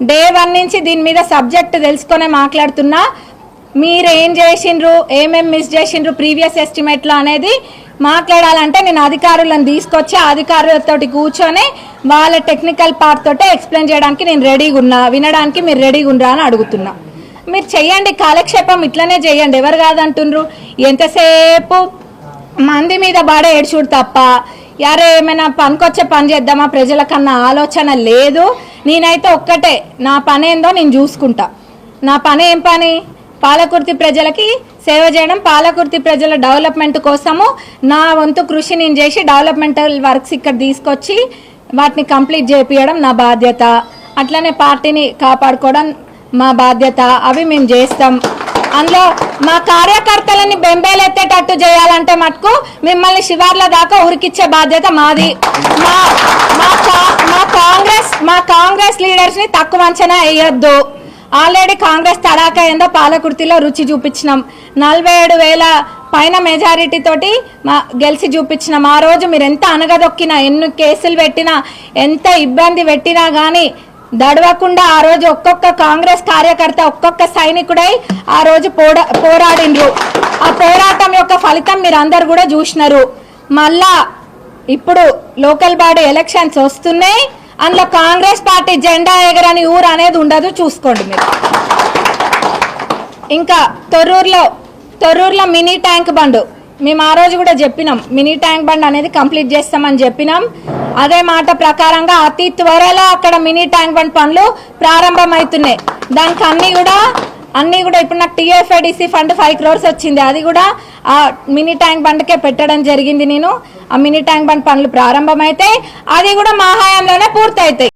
Day 1 నుంచి దీని మీద సబ్జెక్ట్ తెలుసుకునే మాట్లాడుతున్నా. మీరు ఏం చేసిండ్రు, ఏమేం మిస్ చేసిండ్రు ప్రీవియస్ ఎస్టిమేట్లో అనేది మాట్లాడాలంటే నేను అధికారులను తీసుకొచ్చి అధికారులతో కూర్చొని వాళ్ళ టెక్నికల్ పార్ట్ తోటే ఎక్స్ప్లెయిన్ చేయడానికి నేను రెడీగా ఉన్నా. వినడానికి మీరు రెడీగా ఉండరా అని అడుగుతున్నా. మీరు చెయ్యండి, కాలక్షేపం ఇట్లనే చేయండి, ఎవరు కాదంటుండ్రు. ఎంతసేపు మంది మీద బాడే ఏడ్చుడు తప్ప యారే ఏమైనా పనికొచ్చే పని చేద్దామా ప్రజల కన్నా ఆలోచన లేదు. నేనైతే ఒక్కటే, నా పని ఏందో నేను చూసుకుంటా. నా పని ఏం పని? పాలకుర్తి ప్రజలకి సేవ చేయడం, పాలకుర్తి ప్రజల డెవలప్మెంట్ కోసము నా వంతు కృషి నేను చేసి డెవలప్మెంటల్ వర్క్స్ ఇక్కడ తీసుకొచ్చి వాటిని కంప్లీట్ చేపియడం నా బాధ్యత. అట్లనే పార్టీని కాపాడుకోవడం మా బాధ్యత. అవి మేము చేస్తాం. అందులో మా కార్యకర్తలని బెంబేలెత్తేటట్టు చేయాలంటే మటుకు మిమ్మల్ని శివార్ల దాకా ఉరికిచ్చే బాధ్యత మాది. మా కాంగ్రెస్ లీడర్స్ ని తక్కువ అంచనా వేయొద్దు. ఆల్రెడీ కాంగ్రెస్ తడాకా ఏందో పాలకుర్తిలో రుచి చూపించినాం. 47,000 పైన మెజారిటీ తోటి గెలిచి చూపించినాం. ఆ రోజు మీరు ఎంత అనగదొక్కినా, ఎన్ని కేసులు పెట్టినా, ఎంత ఇబ్బంది పెట్టినా కానీ దడవకుండా ఆ రోజు ఒక్కొక్క కాంగ్రెస్ కార్యకర్త, ఒక్కొక్క సైనికుడై ఆ రోజు పోరాడిండ్రు. ఆ పోరాటం యొక్క ఫలితం మీరు అందరు కూడా చూసినారు. మళ్ళా ఇప్పుడు లోకల్ బాడీ ఎలక్షన్స్ వస్తున్నాయి. అందులో కాంగ్రెస్ పార్టీ జెండా ఎగరని ఊరు అనేది ఉండదు, చూసుకోండి మీరు. ఇంకా తొర్రూరులో మినీ ట్యాంక్ బండ్ మేము ఆ రోజు కూడా చెప్పినాం. మినీ ట్యాంక్ బండ్ అనేది కంప్లీట్ చేస్తామని చెప్పినాం. అదే మాట ప్రకారంగా అతి త్వరలో అక్కడ మినీ ట్యాంక్ బండ్ పనులు ప్రారంభమవుతున్నాయి. దానికి అన్ని కూడా ఇప్పుడు నాకు TFIDC ఫండ్ 5 crores వచ్చింది. అది కూడా ఆ మినీ ట్యాంక్ బండ్కే పెట్టడం జరిగింది. నేను ఆ మినీ ట్యాంక్ బండ్ పనులు ప్రారంభమైతే అది కూడా మా హయాంలోనే పూర్తవుతాయి.